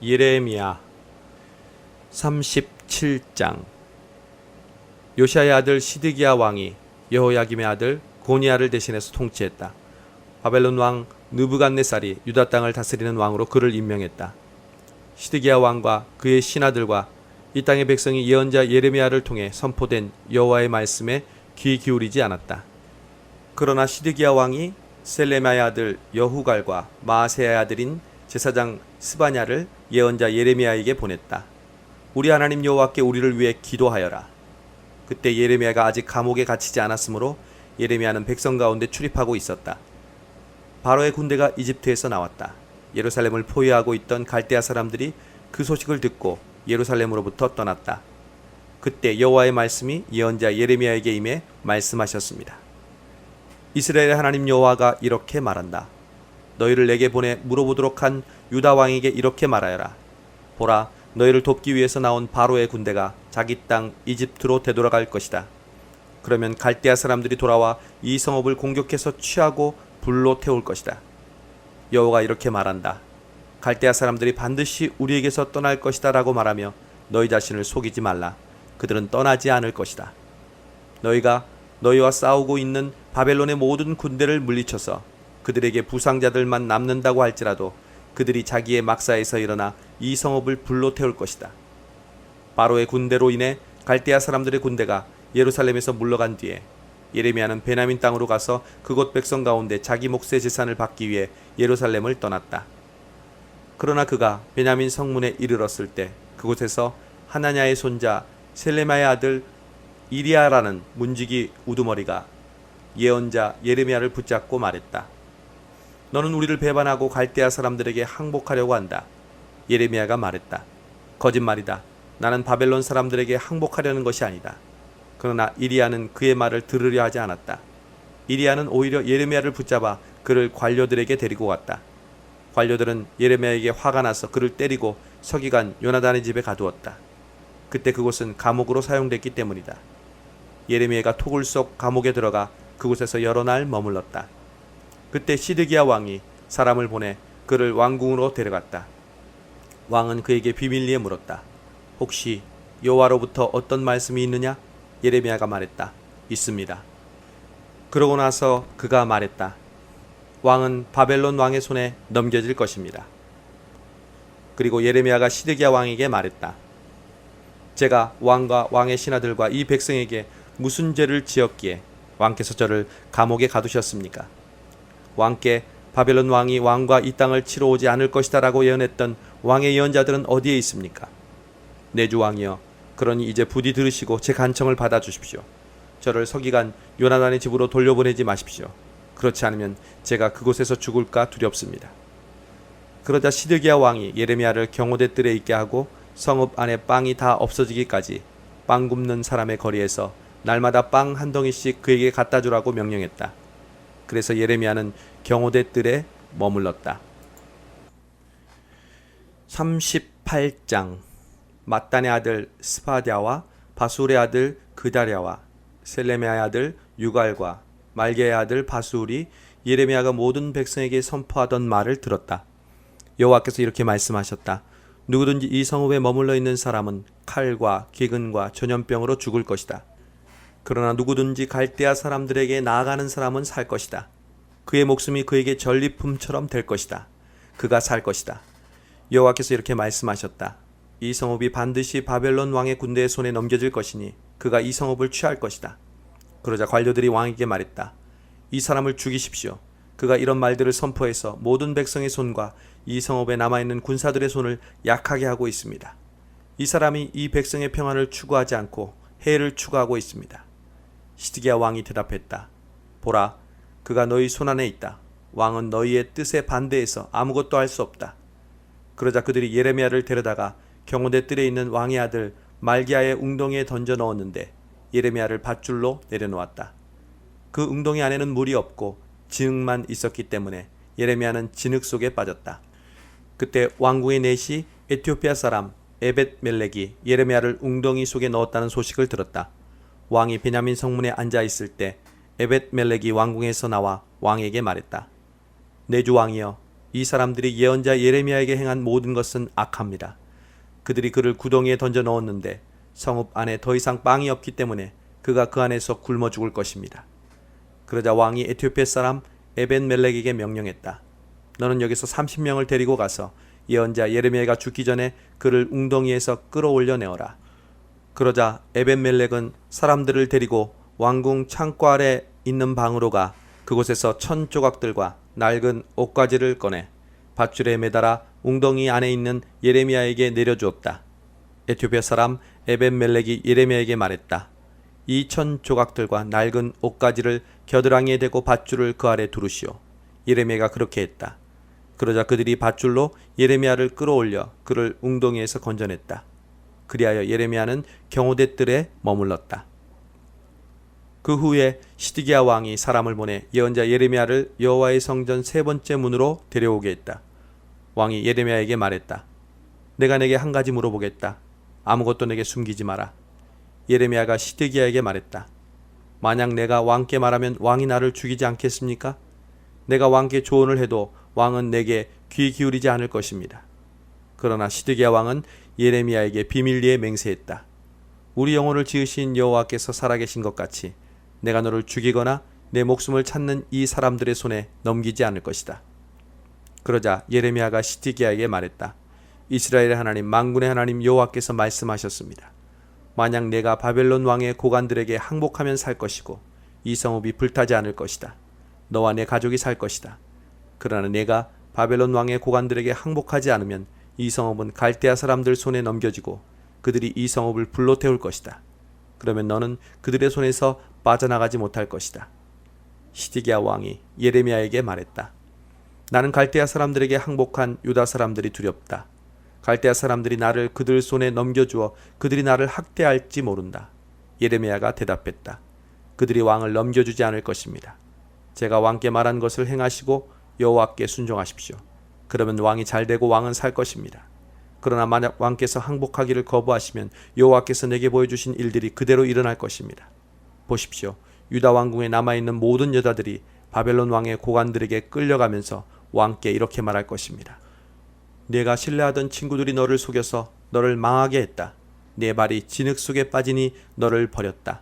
예레미야 37장. 요시야의 아들 시드기야 왕이 여호야김의 아들 고니야를 대신해서 통치했다. 바벨론 왕 느부갓네살이 유다 땅을 다스리는 왕으로 그를 임명했다. 시드기야 왕과 그의 신하들과 이 땅의 백성이 예언자 예레미야를 통해 선포된 여호와의 말씀에 귀 기울이지 않았다. 그러나 시드기야 왕이 셀레마의 아들 여후갈과 마아세야의 아들인 제사장 스바냐를 예언자 예레미야에게 보냈다. 우리 하나님 여호와께 우리를 위해 기도하여라. 그때 예레미야가 아직 감옥에 갇히지 않았으므로 예레미야는 백성 가운데 출입하고 있었다. 바로의 군대가 이집트에서 나왔다. 예루살렘을 포위하고 있던 갈대아 사람들이 그 소식을 듣고 예루살렘으로부터 떠났다. 그때 여호와의 말씀이 예언자 예레미야에게 임해 말씀하셨습니다. 이스라엘의 하나님 여호와가 이렇게 말한다. 너희를 내게 보내 물어보도록 한 유다 왕에게 이렇게 말하여라. 보라, 너희를 돕기 위해서 나온 바로의 군대가 자기 땅 이집트로 되돌아갈 것이다. 그러면 갈대아 사람들이 돌아와 이 성읍을 공격해서 취하고 불로 태울 것이다. 여호와가 이렇게 말한다. 갈대아 사람들이 반드시 우리에게서 떠날 것이다 라고 말하며 너희 자신을 속이지 말라. 그들은 떠나지 않을 것이다. 너희가 너희와 싸우고 있는 바벨론의 모든 군대를 물리쳐서 그들에게 부상자들만 남는다고 할지라도 그들이 자기의 막사에서 일어나 이 성읍을 불로 태울 것이다. 바로의 군대로 인해 갈대아 사람들의 군대가 예루살렘에서 물러간 뒤에 예레미야는 베냐민 땅으로 가서 그곳 백성 가운데 자기 몫의 재산을 받기 위해 예루살렘을 떠났다. 그러나 그가 베냐민 성문에 이르렀을 때 그곳에서 하나냐의 손자 셀레마의 아들 이리야라는 문지기 우두머리가 예언자 예레미야를 붙잡고 말했다. 너는 우리를 배반하고 갈대아 사람들에게 항복하려고 한다. 예레미야가 말했다. 거짓말이다. 나는 바벨론 사람들에게 항복하려는 것이 아니다. 그러나 이리야는 그의 말을 들으려 하지 않았다. 이리야는 오히려 예레미야를 붙잡아 그를 관료들에게 데리고 갔다. 관료들은 예레미야에게 화가 나서 그를 때리고 서기관 요나단의 집에 가두었다. 그때 그곳은 감옥으로 사용됐기 때문이다. 예레미야가 토굴 속 감옥에 들어가 그곳에서 여러 날 머물렀다. 그때 시드기야 왕이 사람을 보내 그를 왕궁으로 데려갔다. 왕은 그에게 비밀리에 물었다. 혹시 여호와로부터 어떤 말씀이 있느냐? 예레미야가 말했다. 있습니다. 그러고 나서 그가 말했다. 왕은 바벨론 왕의 손에 넘겨질 것입니다. 그리고 예레미야가 시드기야 왕에게 말했다. 제가 왕과 왕의 신하들과 이 백성에게 무슨 죄를 지었기에 왕께서 저를 감옥에 가두셨습니까? 왕께 바벨론 왕이 왕과 이 땅을 치러 오지 않을 것이다 라고 예언했던 왕의 예언자들은 어디에 있습니까? 내 주 왕이여, 그러니 이제 부디 들으시고 제 간청을 받아주십시오. 저를 서기관 요나단의 집으로 돌려보내지 마십시오. 그렇지 않으면 제가 그곳에서 죽을까 두렵습니다. 그러자 시드기야 왕이 예레미야를 경호대 뜰에 있게 하고 성읍 안에 빵이 다 없어지기까지 빵 굽는 사람의 거리에서 날마다 빵 한 덩이씩 그에게 갖다 주라고 명령했다. 그래서 예레미야는 경호대 뜰에 머물렀다. 38장. mat단의 아들 스바랴와 바술의 아들 그다랴와 셀레메아의 아들 유갈과 말게의 아들 바술이 예레미야가 모든 백성에게 선포하던 말을 들었다. 여호와께서 이렇게 말씀하셨다. 누구든지 이 성읍에 머물러 있는 사람은 칼과 기근과 전염병으로 죽을 것이다. 그러나 누구든지 갈대아 사람들에게 나아가는 사람은 살 것이다. 그의 목숨이 그에게 전리품처럼 될 것이다. 그가 살 것이다. 여호와께서 이렇게 말씀하셨다. 이 성읍이 반드시 바벨론 왕의 군대의 손에 넘겨질 것이니 그가 이 성읍을 취할 것이다. 그러자 관료들이 왕에게 말했다. 이 사람을 죽이십시오. 그가 이런 말들을 선포해서 모든 백성의 손과 이 성읍에 남아있는 군사들의 손을 약하게 하고 있습니다. 이 사람이 이 백성의 평안을 추구하지 않고 해를 추구하고 있습니다. 시드기야 왕이 대답했다. 보라, 그가 너희 손안에 있다. 왕은 너희의 뜻에 반대해서 아무것도 할 수 없다. 그러자 그들이 예레미야를 데려다가 경호대 뜰에 있는 왕의 아들 말기야의 웅덩이에 던져 넣었는데 예레미야를 밧줄로 내려놓았다. 그 웅덩이 안에는 물이 없고 진흙만 있었기 때문에 예레미야는 진흙 속에 빠졌다. 그때 왕궁의 내시 에티오피아 사람 에벳멜렉이 예레미야를 웅덩이 속에 넣었다는 소식을 들었다. 왕이 베냐민 성문에 앉아 있을 때 에벳멜렉이 왕궁에서 나와 왕에게 말했다. 내 주 왕이여, 이 사람들이 예언자 예레미야에게 행한 모든 것은 악합니다. 그들이 그를 구덩이에 던져 넣었는데 성읍 안에 더 이상 빵이 없기 때문에 그가 그 안에서 굶어 죽을 것입니다. 그러자 왕이 에티오피아 사람 에벤멜렉에게 명령했다. 너는 여기서 30명을 데리고 가서 예언자 예레미야가 죽기 전에 그를 웅덩이에서 끌어올려 내어라. 그러자 에벤멜렉은 사람들을 데리고 왕궁 창고 아래 있는 방으로 가 그곳에서 1000조각들과 낡은 옷가지를 꺼내 밧줄에 매달아 웅덩이 안에 있는 예레미야에게 내려주었다. 에티오피아 사람 에벤멜렉이 예레미야에게 말했다. 이 1000조각들과 낡은 옷가지를 겨드랑이에 대고 밧줄을 그 아래 두르시오. 예레미야가 그렇게 했다. 그러자 그들이 밧줄로 예레미야를 끌어올려 그를 웅덩이에서 건져냈다. 그리하여 예레미야는 경호대 뜰에 머물렀다. 그 후에 시드기야 왕이 사람을 보내 예언자 예레미야를 여호와의 성전 세 번째 문으로 데려오게 했다. 왕이 예레미야에게 말했다. 내가 내게 한 가지 물어보겠다. 아무것도 내게 숨기지 마라. 예레미야가 시드기야에게 말했다. 만약 내가 왕께 말하면 왕이 나를 죽이지 않겠습니까? 내가 왕께 조언을 해도 왕은 내게 귀 기울이지 않을 것입니다. 그러나 시드기야 왕은 예레미야에게 비밀리에 맹세했다. 우리 영혼을 지으신 여호와께서 살아계신 것 같이 내가 너를 죽이거나 내 목숨을 찾는 이 사람들의 손에 넘기지 않을 것이다. 그러자 예레미야가 시드기야에게 말했다. 이스라엘의 하나님 만군의 하나님 여호와께서 말씀하셨습니다. 만약 내가 바벨론 왕의 고관들에게 항복하면 살 것이고 이 성읍이 불타지 않을 것이다. 너와 내 가족이 살 것이다. 그러나 내가 바벨론 왕의 고관들에게 항복하지 않으면 이 성읍은 갈대아 사람들 손에 넘겨지고 그들이 이 성읍을 불로 태울 것이다. 그러면 너는 그들의 손에서 빠져나가지 못할 것이다. 시드기야 왕이 예레미야에게 말했다. 나는 갈대아 사람들에게 항복한 유다 사람들이 두렵다. 갈대아 사람들이 나를 그들 손에 넘겨주어 그들이 나를 학대할지 모른다. 예레미야가 대답했다. 그들이 왕을 넘겨주지 않을 것입니다. 제가 왕께 말한 것을 행하시고 여호와께 순종하십시오. 그러면 왕이 잘되고 왕은 살 것입니다. 그러나 만약 왕께서 항복하기를 거부하시면 여호와께서 내게 보여주신 일들이 그대로 일어날 것입니다. 보십시오. 유다 왕궁에 남아있는 모든 여자들이 바벨론 왕의 고관들에게 끌려가면서 왕께 이렇게 말할 것입니다. 내가 신뢰하던 친구들이 너를 속여서 너를 망하게 했다. 네 발이 진흙 속에 빠지니 너를 버렸다.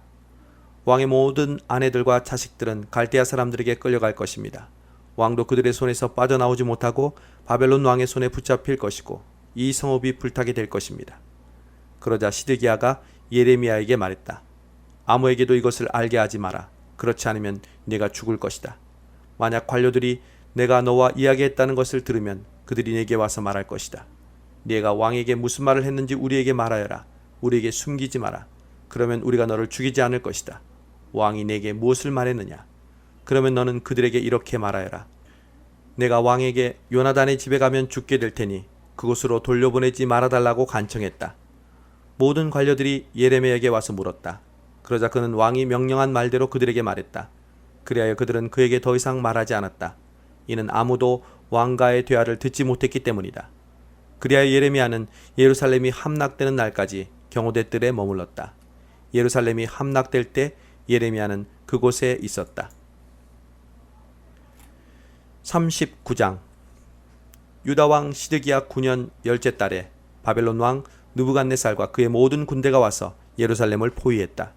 왕의 모든 아내들과 자식들은 갈대아 사람들에게 끌려갈 것입니다. 왕도 그들의 손에서 빠져나오지 못하고 바벨론 왕의 손에 붙잡힐 것이고 이 성읍이 불타게 될 것입니다. 그러자 시드기야가 예레미야에게 말했다. 아무에게도 이것을 알게 하지 마라. 그렇지 않으면 네가 죽을 것이다. 만약 관료들이 내가 너와 이야기했다는 것을 들으면 그들이 내게 와서 말할 것이다. 네가 왕에게 무슨 말을 했는지 우리에게 말하여라. 우리에게 숨기지 마라. 그러면 우리가 너를 죽이지 않을 것이다. 왕이 내게 무엇을 말했느냐? 그러면 너는 그들에게 이렇게 말하여라. 내가 왕에게 요나단의 집에 가면 죽게 될 테니 그곳으로 돌려보내지 말아달라고 간청했다. 모든 관료들이 예레미야에게 와서 물었다. 그러자 그는 왕이 명령한 말대로 그들에게 말했다. 그리하여 그들은 그에게 더 이상 말하지 않았다. 이는 아무도 왕가의 대화를 듣지 못했기 때문이다. 그리하여 예레미야는 예루살렘이 함락되는 날까지 경호대 뜰에 머물렀다. 예루살렘이 함락될 때 예레미야는 그곳에 있었다. 39장 유다왕 시드기야 9년 열째 달에 바벨론 왕 느부갓네살과 그의 모든 군대가 와서 예루살렘을 포위했다.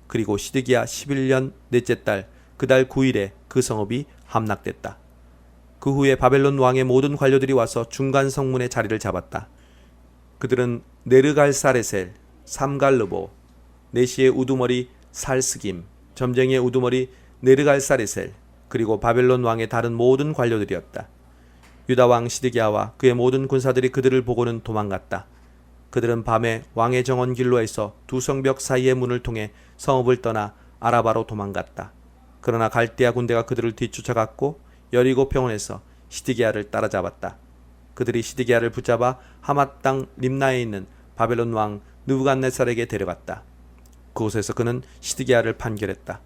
그리고 시드기야 11년 넷째 달 그달 9일에 그 성읍이 함락됐다. 그 후에 바벨론 왕의 모든 관료들이 와서 중간 성문에 자리를 잡았다. 그들은 네르갈사레셀, 삼갈르보, 네시의 우두머리 살스김, 점쟁이의 우두머리 네르갈사레셀, 그리고 바벨론 왕의 다른 모든 관료들이었다. 유다 왕 시드기야와 그의 모든 군사들이 그들을 보고는 도망갔다. 그들은 밤에 왕의 정원 길로에서 두 성벽 사이의 문을 통해 성읍을 떠나 아라바로 도망갔다. 그러나 갈대아 군대가 그들을 뒤쫓아갔고 여리고 평원에서 시드기야를 따라잡았다. 그들이 시드기야를 붙잡아 하맛 땅 림나에 있는 바벨론 왕 느부갓네살에게 데려갔다. 그곳에서 그는 시드기야를 판결했다.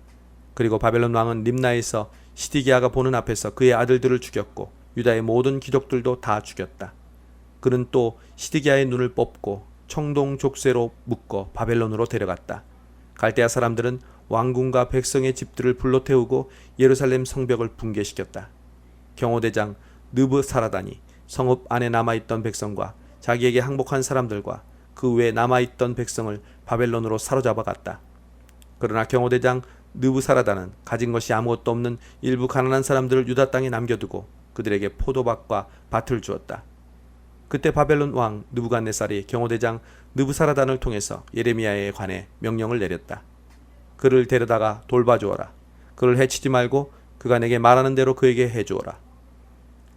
그리고 바벨론 왕은 림나에서 시드기야가 보는 앞에서 그의 아들들을 죽였고 유다의 모든 귀족들도 다 죽였다. 그는 또 시드기야의 눈을 뽑고 청동 족쇄로 묶어 바벨론으로 데려갔다. 갈대아 사람들은 왕궁과 백성의 집들을 불로 태우고 예루살렘 성벽을 붕괴시켰다. 경호대장 느부사라단이 성읍 안에 남아있던 백성과 자기에게 항복한 사람들과 그 외에 남아있던 백성을 바벨론으로 사로잡아 갔다. 그러나 경호대장 느부사라단은 가진 것이 아무것도 없는 일부 가난한 사람들을 유다 땅에 남겨두고 그들에게 포도밭과 밭을 주었다. 그때 바벨론 왕 느부갓네살이 경호대장 느부사라단을 통해서 예레미야에 관해 명령을 내렸다. 그를 데려다가 돌봐주어라. 그를 해치지 말고 그가 내게 말하는 대로 그에게 해주어라.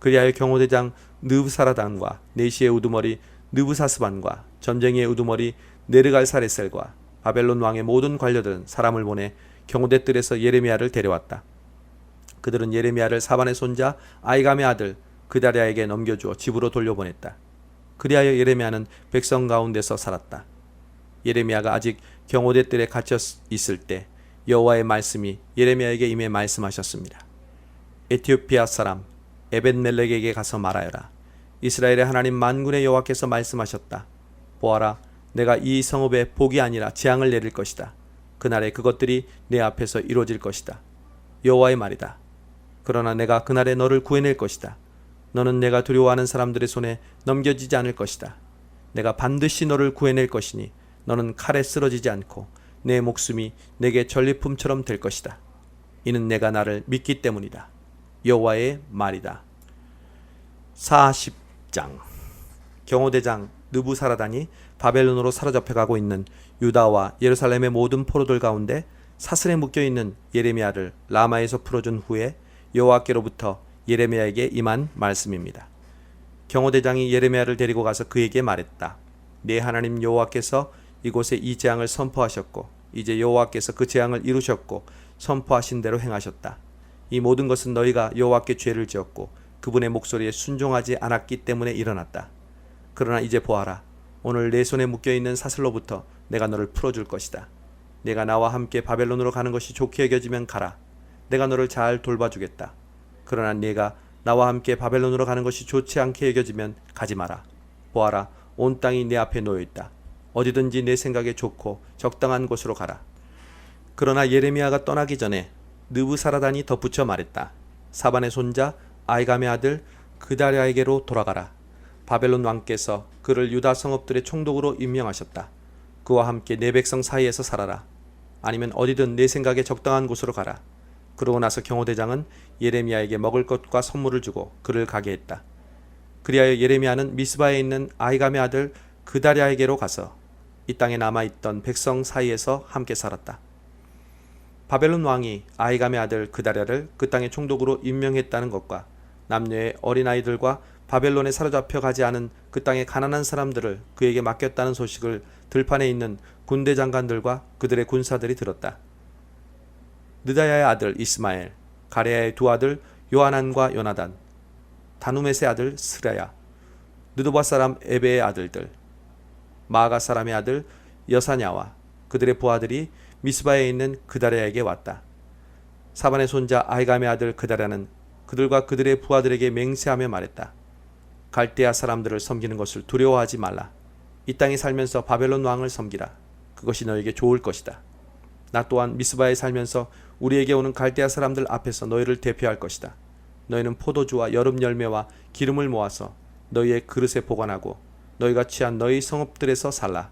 그리하여 경호대장 느부사라단과 네시의 우두머리 느부사스반과 점쟁이의 우두머리 네르갈사레셀과 바벨론 왕의 모든 관료들은 사람을 보내 경호대 뜰에서 예레미야를 데려왔다. 그들은 예레미야를 사반의 손자 아이감의 아들 그다랴에게 넘겨주어 집으로 돌려보냈다. 그리하여 예레미야는 백성 가운데서 살았다. 예레미야가 아직 경호대 뜰에 갇혀 있을 때 여호와의 말씀이 예레미야에게 임해 말씀하셨습니다. 에티오피아 사람 에벳멜렉에게 가서 말하여라. 이스라엘의 하나님 만군의 여호와께서 말씀하셨다. 보아라, 내가 이 성읍에 복이 아니라 재앙을 내릴 것이다. 그날에 그것들이 내 앞에서 이루어질 것이다. 여호와의 말이다. 그러나 내가 그날에 너를 구해낼 것이다. 너는 내가 두려워하는 사람들의 손에 넘겨지지 않을 것이다. 내가 반드시 너를 구해낼 것이니 너는 칼에 쓰러지지 않고 내 목숨이 내게 전리품처럼 될 것이다. 이는 내가 나를 믿기 때문이다. 여호와의 말이다. 40장. 경호대장 느부사라단이 바벨론으로 사로잡혀가고 있는 유다와 예루살렘의 모든 포로들 가운데 사슬에 묶여있는 예레미야를 라마에서 풀어준 후에 여호와께로부터 예레미야에게 임한 말씀입니다. 경호대장이 예레미야를 데리고 가서 그에게 말했다. 네 하나님 여호와께서 이곳에 이 재앙을 선포하셨고 이제 여호와께서 그 재앙을 이루셨고 선포하신 대로 행하셨다. 이 모든 것은 너희가 여호와께 죄를 지었고 그분의 목소리에 순종하지 않았기 때문에 일어났다. 그러나 이제 보아라. 오늘 내 손에 묶여있는 사슬로부터 내가 너를 풀어줄 것이다. 내가 나와 함께 바벨론으로 가는 것이 좋게 여겨지면 가라. 내가 너를 잘 돌봐주겠다. 그러나 네가 나와 함께 바벨론으로 가는 것이 좋지 않게 여겨지면 가지 마라. 보아라, 온 땅이 내 앞에 놓여있다. 어디든지 내 생각에 좋고 적당한 곳으로 가라. 그러나 예레미야가 떠나기 전에 느부사라단이 덧붙여 말했다. 사반의 손자 아이감의 아들 그다랴에게로 돌아가라. 바벨론 왕께서 그를 유다 성읍들의 총독으로 임명하셨다. 그와 함께 내 백성 사이에서 살아라. 아니면 어디든 내 생각에 적당한 곳으로 가라. 그러고 나서 경호대장은 예레미야에게 먹을 것과 선물을 주고 그를 가게 했다. 그리하여 예레미야는 미스바에 있는 아이감의 아들 그다랴에게로 가서 이 땅에 남아있던 백성 사이에서 함께 살았다. 바벨론 왕이 아이감의 아들 그다랴를 그 땅의 총독으로 임명했다는 것과 남녀의 어린아이들과 바벨론에 사로잡혀 가지 않은 그 땅의 가난한 사람들을 그에게 맡겼다는 소식을 들판에 있는 군대 장관들과 그들의 군사들이 들었다. 느다야의 아들 이스마엘, 가레야의 두 아들 요하난과 요나단, 다누멧의 아들 스라야, 느도바 사람 에베의 아들들, 마아가 사람의 아들 여사냐와 그들의 부하들이 미스바에 있는 그다랴에게 왔다. 사반의 손자 아이감의 아들 그다랴는 그들과 그들의 부하들에게 맹세하며 말했다. 갈대아 사람들을 섬기는 것을 두려워하지 말라. 이 땅에 살면서 바벨론 왕을 섬기라. 그것이 너에게 좋을 것이다. 나 또한 미스바에 살면서 우리에게 오는 갈대아 사람들 앞에서 너희를 대표할 것이다. 너희는 포도주와 여름 열매와 기름을 모아서 너희의 그릇에 보관하고 너희가 취한 너희 성읍들에서 살라.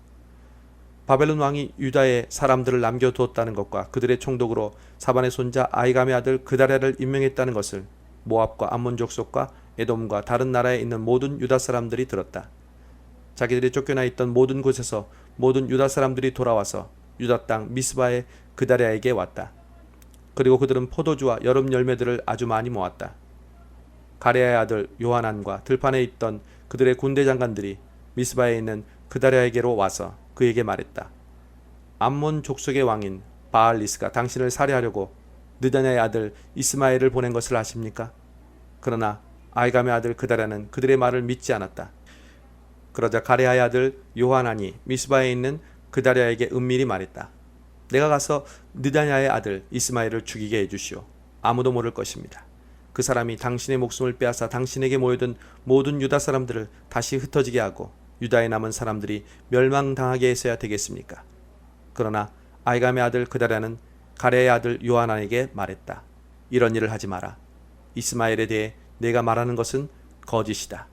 바벨론 왕이 유다의 사람들을 남겨두었다는 것과 그들의 총독으로 사반의 손자 아이감의 아들 그다랴를 임명했다는 것을 모압과 암몬 족속과 에돔과 다른 나라에 있는 모든 유다 사람들이 들었다. 자기들이 쫓겨나 있던 모든 곳에서 모든 유다 사람들이 돌아와서 유다 땅 미스바의 그다랴에게 왔다. 그리고 그들은 포도주와 여름 열매들을 아주 많이 모았다. 가레야의 아들 요하난과 들판에 있던 그들의 군대 장관들이 미스바에 있는 그다랴에게로 와서 그에게 말했다. 암몬 족속의 왕인 바알리스가 당신을 살해하려고 느다냐의 아들 이스마엘을 보낸 것을 아십니까? 그러나 아이감의 아들 그다랴는 그들의 말을 믿지 않았다. 그러자 가레야의 아들 요하난이 미스바에 있는 그다랴에게 은밀히 말했다. 내가 가서 느다냐의 아들 이스마엘을 죽이게 해주시오. 아무도 모를 것입니다. 그 사람이 당신의 목숨을 빼앗아 당신에게 모여든 모든 유다 사람들을 다시 흩어지게 하고 유다에 남은 사람들이 멸망당하게 해서야 되겠습니까? 그러나 아이감의 아들 그다랴는 가레의 아들 요하난에게 말했다. 이런 일을 하지 마라. 이스마엘에 대해 내가 말하는 것은 거짓이다.